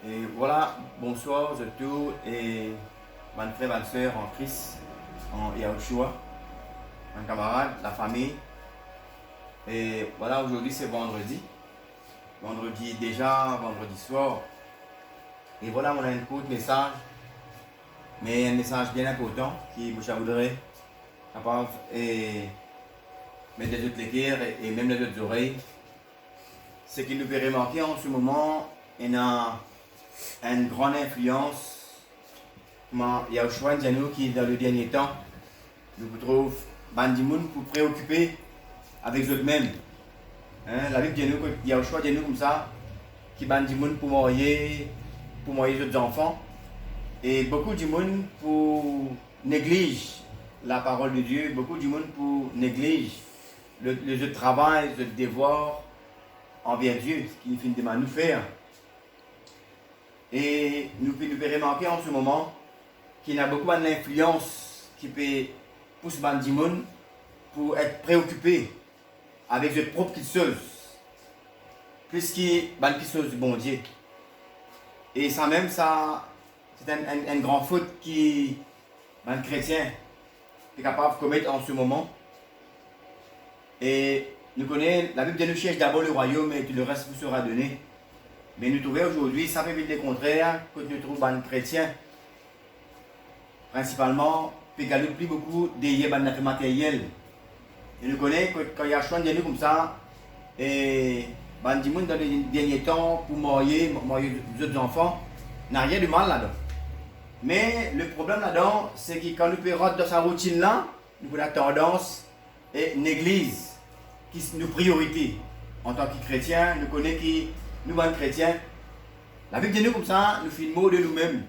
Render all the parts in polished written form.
Et voilà, bonsoir à tous et mes frères, mes soeurs en Christ, en Yahushua, mes camarades, la famille. Et voilà, aujourd'hui c'est vendredi. Vendredi déjà, vendredi soir. Et voilà, on a un court message, mais un message bien important qui je voudrais capable et mettre les autres cœurs et même les autres oreilles. Ce qui nous fait remarquer en ce moment, il y a une grande influence. Il y a Yahushua Ndianou qui, dans le dernier temps, nous trouve Bandimoun pour préoccuper avec eux-mêmes. Hein, la Bible dit nous qu'il y a Yahushua Ndianou comme ça, qui Bandimoun pour marier les autres enfants. Et beaucoup de monde pour négliger la parole de Dieu, beaucoup de monde pour négliger le travail, le devoir envers Dieu, ce qu'il finit de nous faire. Et nous pouvons remarquer en ce moment qu'il y a beaucoup d'influence qui peut pousser les gens pour être préoccupés avec leur propre chose, plus qu'ils chose du bon Dieu. Et ça même, ça, c'est une grande faute qui les chrétiens est capable de commettre en ce moment. Et nous connaissons, la Bible nous cherche d'abord le royaume et tout le reste vous sera donné. Mais nous trouvons aujourd'hui, ça fait le contraire, que nous trouvons les chrétiens, principalement, puis il plus beaucoup des matériels. Et nous connaissons que quand il y a choix de nous comme ça, et dans les derniers temps, pour marier les autres enfants, n'a rien de mal là-dedans. Mais le problème là-dedans, c'est que quand nous pouvons rentrer dans sa routine là, nous avons la tendance et l'église qui est nos priorités. En tant que chrétiens, nous connaissons qui nous sommes chrétiens. La Bible dit nous comme ça, nous faisons mot de nous-mêmes.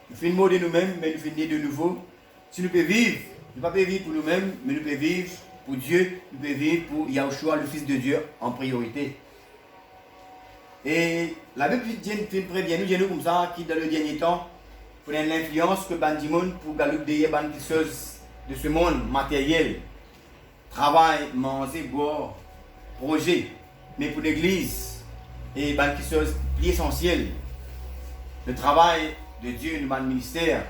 Nous faisons mot de nous-mêmes, mais nous faisons de nouveau. Si nous pouvons vivre, nous ne pouvons pas vivre pour nous-mêmes, mais nous pouvons vivre pour Dieu, nous pouvons vivre pour Yahushua, le Fils de Dieu, en priorité. Et la Bible prévient nous comme ça, qui dans le dernier temps, pour l'influence que Bandimoun pour galouper des choses de ce monde matériel, travail, manger, boire, projet, mais pour l'église, et des choses plus essentielles, le travail de Dieu, le ministère,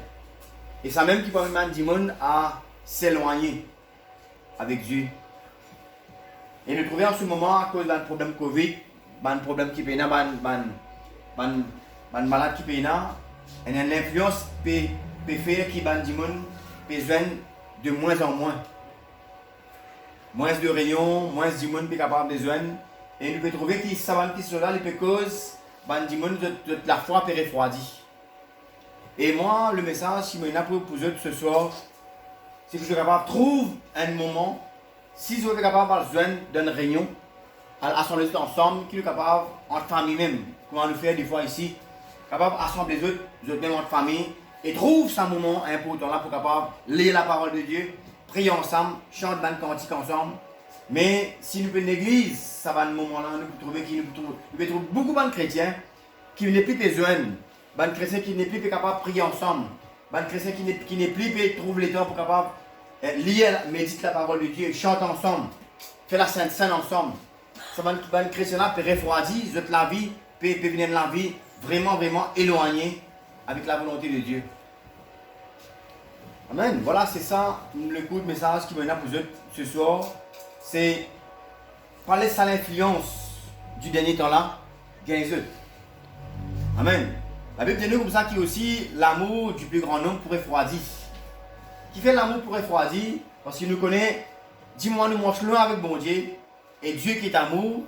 et ça même qui permet Bandimoun à s'éloigner avec Dieu. Et nous trouvons en ce moment, à cause d'un problème Covid, un problème qui peut un malade qui peut et une influence peut faire que les gens besoin de moins en moins. Moins de réunions, moins de gens sont capables de besoin. Et nous pouvons trouver que ça qui sont là, les cause les gens de la foi peut refroidir. Et moi, le message qui m'a pour vous ce soir, c'est que je suis capable de trouver un moment, si vous êtes capable de besoin d'une réunion, à assembler tout ensemble, qui est capable, en famille même, comment nous faire des fois ici, capable d'assembler les autres même en famille, et trouve ce moment important là pour capable lire la parole de Dieu, prier ensemble, chanter une cantique ensemble. Mais si nous venons l'église, ça va un moment là, nous pouvons trouver beaucoup de chrétiens qui n'ont plus besoin, des chrétiens qui n'ont plus capable de prier ensemble, des chrétiens qui n'ont plus trouver le temps pour capable lire, méditer la parole de Dieu, chanter ensemble, faire la Sainte Seine ensemble. Ça va un chrétien là peut refroidir, la vie peut venir de la vie vraiment éloignée avec la volonté de Dieu. Amen. Voilà, c'est ça le coup de message qui m'a pour vous ce soir. C'est parler de l'influence du dernier temps là, gagne eux. Amen. La Bible dit nous comme ça qui aussi l'amour du plus grand nombre pour refroidir. Qui fait l'amour pour refroidir parce qu'il nous connaît, dis-moi nous marchons loin avec bon Dieu. Et Dieu qui est amour,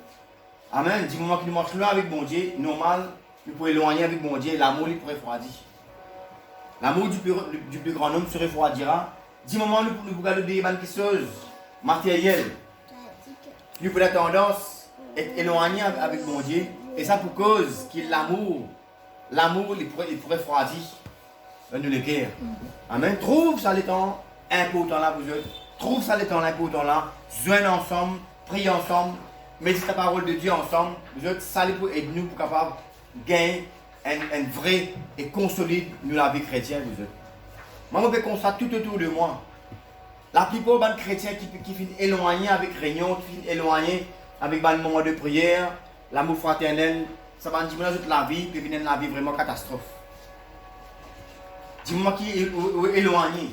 amen, du moment que nous marchons loin avec bon Dieu, normal, nous pouvons éloigner avec bon Dieu, l'amour il pourrait refroidir. L'amour du plus grand homme se refroidira. Du moment que nous pouvons des choses matérielles, nous pouvons la tendance à être éloignés avec bon Dieu. Et ça pour cause que l'amour il pourrait refroidir nous les cœurs. Amen. Trouve ça le temps important là vous autres. Trouve ça le temps important là. Joignez ensemble. Priez ensemble, méditez la parole de Dieu ensemble. Vous êtes salués pour aider nous pour capable gagner un vrai et consolide nous la vie chrétienne. Vous êtes. Moi, je constate tout autour de moi. La plupart des chrétiens qui finissent éloignés avec réunion, qui finissent éloignés avec un moment de prière, l'amour fraternel, ça va dire que la vie peut venir la vie vraiment catastrophe. Dis-moi qui est éloigné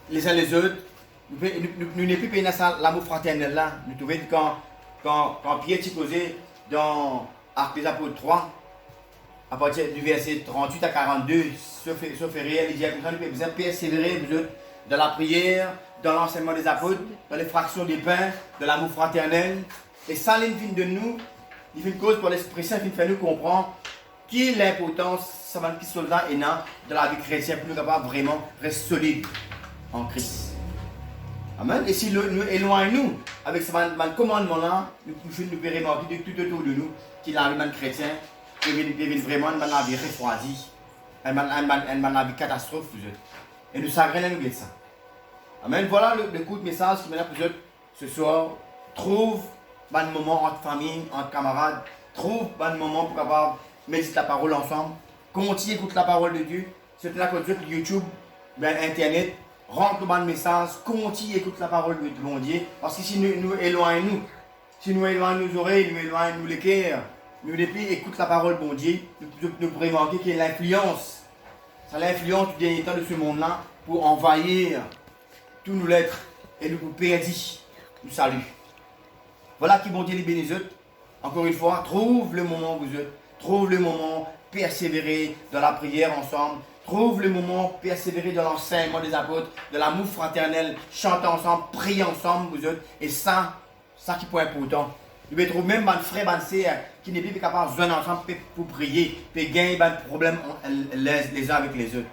les uns les autres. Nous ne plus dans l'amour fraternel là. Nous trouvons quand Pierre t'y causé dans Actes des Apôtres 3, à partir du verset 38 à 42, sauf réel, il dit comme ça, nous devons persévérer dans la prière, dans l'enseignement des apôtres, dans les fractions des pains, de l'amour fraternel. Et ça, l'une de nous, il fait une cause pour l'Esprit Saint, qui fait nous comprendre qui est l'importance, ça va qui soldat et dans la vie chrétienne, pour nous capables vraiment rester solide en Christ. Amen. Et si nous éloignons avec ce commandement-là, nous pouvons nous remarquer de tout autour de nous qu'il a un chrétien qui vit vraiment une vie refroidie, une vie catastrophe. Et nous savons de ça. Amen. Voilà le coup de message qui m'a pour ce soir. Trouve un moment entre famille, entre camarades. Trouve un moment pour pouvoir méditer la parole ensemble. Continue écouter la parole de Dieu. C'est là que YouTube, Internet. Rentre dans le message, continue écoute la parole de mon Dieu. Parce que si nous éloignons, si nous éloignons nos oreilles, nous éloignons les cœurs, nous depuis écoute la parole de mon Dieu, nous pourrions manquer qu'il y a l'influence. C'est l'influence du dernier temps de ce monde-là pour envahir tous nos lettres et nous perdre. Nous salut. Voilà qui bon Dieu les bénisse. Encore une fois, trouve le moment vous êtes. Trouve le moment, persévérer dans la prière ensemble. Trouve le moment, persévérer dans l'enseignement des apôtres, de l'amour fraternel, chanter ensemble, prier ensemble, vous autres. Et ça qui est important. Vous pouvez trouver même un frère, une sœur qui n'est plus capable de jouer ensemble pour prier, pour gagner des problèmes les uns avec les autres.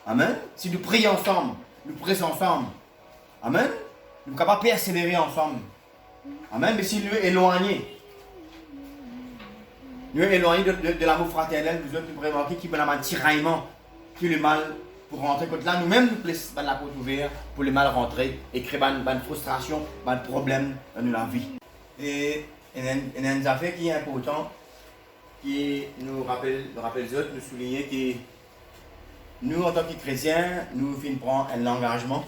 Amen. Si nous prions ensemble, nous pressons ensemble. Amen. Nous sommes capables de persévérer ensemble. Amen. Mais si nous éloignés, de l'amour fraternel, vous autres, nous pourrez remarquer qu'il y a un tiraillement, qui est le mal pour rentrer. Quand là, nous-mêmes, nous laissons la porte ouverte pour le mal rentrer et créer une frustration, un problème dans la vie. Et il y a une affaire qui est importante, qui nous rappelle les autres, nous souligner que nous, en tant que chrétiens, nous finissons prendre un engagement.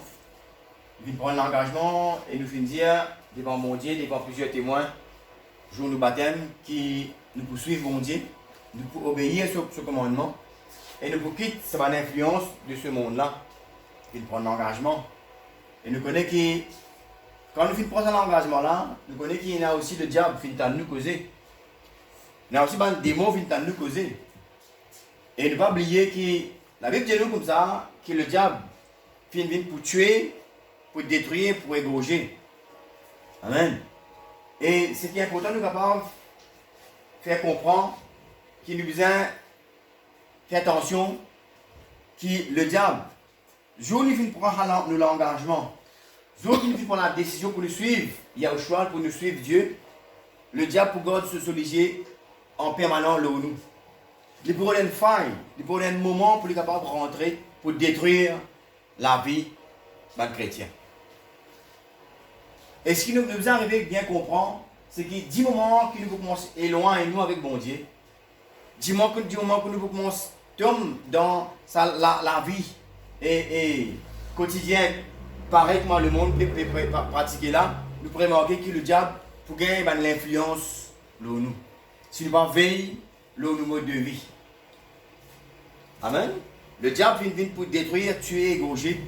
Nous finissons prendre l'engagement et nous finissons dire, devant mon Dieu, devant plusieurs témoins, jour nous baptême, qui nous poursuivons mon Dieu, nous pouvons obéir sur ce commandement et nous pouvons quitter cette influence de ce monde-là. Il prend l'engagement. Et nous connaissons que quand nous prenons cet engagement-là, nous connaissons qu'il y a aussi le diable qui vient nous causer. Il y a aussi des démons qui viennent nous causer. Et ne pas oublier que la Bible dit nous comme ça, que le diable vient pour tuer, pour détruire, pour égorger. Amen. Et ce qui est important, nous sommes capables de faire comprendre qu'il nous besoin faire attention que le diable, jour où nous prenons l'engagement, jour où nous prenons la décision pour nous suivre, il y a le choix pour nous suivre Dieu, le diable pour garder se solidifier en permanent là où nous. Il pourrait avoir une faille, il pourrait avoir un moment pour être capable de rentrer, pour détruire la vie d'un chrétien. Et ce qui nous arrive à bien comprendre, c'est qu'il y a 10 moments que nous commençons à éloigner nous avec bon Dieu. 10 moments que nous commençons à tomber dans la vie et quotidienne, pareil comme le monde peut pratiquer là, nous pourrions remarquer que le diable pour gagner l'influence là où nous. Si nous ne veillons là où nous mode de vie. Amen. Le diable vient pour détruire, tuer, égorger.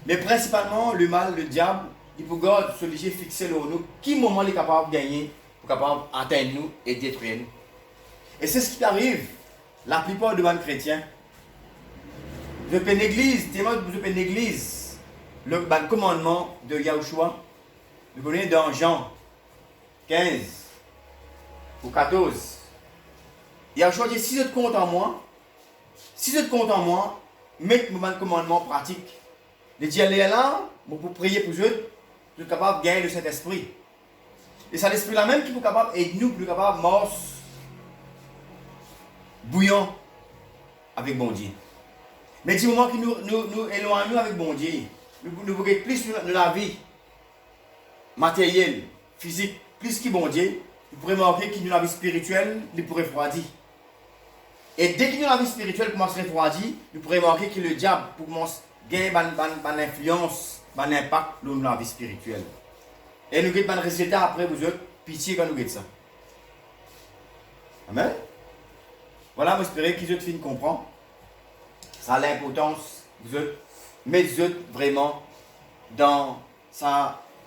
Mais principalement, le mal, le diable, il faut garder celui-ci fixé là où nous. Qui moment il est capable de gagner, pour capable d'atteindre nous et détruire nous. Et c'est ce qui arrive, la plupart de nos chrétiens. Vous avez une église, tellement vous avez une église, le commandement de Yahushua, vous connaissez dans Jean 15 ou 14. Yahushua dit, si vous êtes content en moi, mettez mon commandement pratique. Les dire là, pour prier pour eux, vous êtes capable de gagner le Saint-Esprit. Et c'est l'Esprit-là même qui est capable d'aider nous, plus capable de morse, bouillant avec bon Dieu. Mais du moment que nous éloignons avec bon Dieu, nous voulons plus de la vie matérielle, physique, plus que bon Dieu, vous pourrez remarquer que la vie spirituelle, nous pourrez refroidir. Et dès que la vie spirituelle commence à refroidir, nous pourrez remarquer que le diable commence à gagner une influence, un impact dans la vie spirituelle. Et nous avons un résultat après vous autres, pitié quand nous avons ça. Amen. Voilà, j'espère qu'ils autres comprennent. Ça a l'importance, vous autres, mais vous autres vraiment dans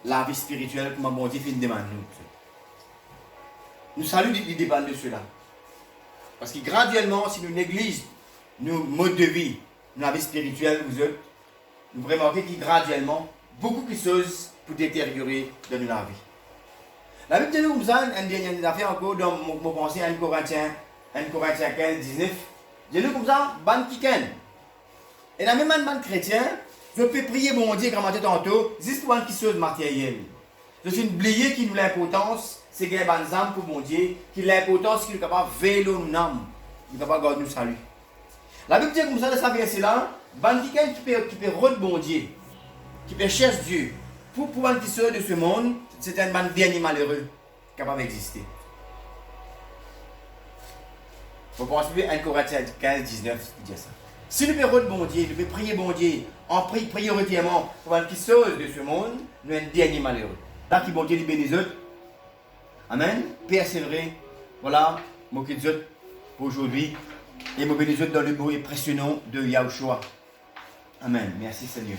la vie spirituelle, comme mon Dieu demande nous. Nous saluons les débats de cela. Parce que graduellement, si nous négligeons nos modes de vie, la vie spirituelle, vous autres, nous remarquons que graduellement, beaucoup de choses pour détériorer dans notre vie. La Bible dit nous comme ça, une dernière affaire encore dans mon pensée, 1 Corinthiens 15, 19. Dit nous comme ça, ban kiken. Et la même ban chrétien, je peux prier mon Dieu, comme on dit tantôt, juste pour une chose matérielle. Je suis oublié qui nous l'importance, c'est qu'il y a une âme pour mon Dieu, qui l'importance qu'il est capable de vélo nous âme, il est capable de garder nous salut. La Bible dit comme ça, dans sa verset là, ban kiken qui peut rôder mon Dieu, qui peut chercher Dieu. Pour une question de ce monde, c'est un dernier malheureux capable d'exister. Vous pensez à 1 Corinthiens 15, 19, qui dit ça. Si nous pouvons bon Dieu, nous pouvons prier bon Dieu, en prioritairement pour une question de ce monde, nous sommes un dernier malheureux. Là, qui bon Dieu libère les autres. Amen. Persévérer. Voilà, moi qui dis pour aujourd'hui. Et moi bénis les autres dans le mot impressionnant de Yahushua. Amen. Merci Seigneur.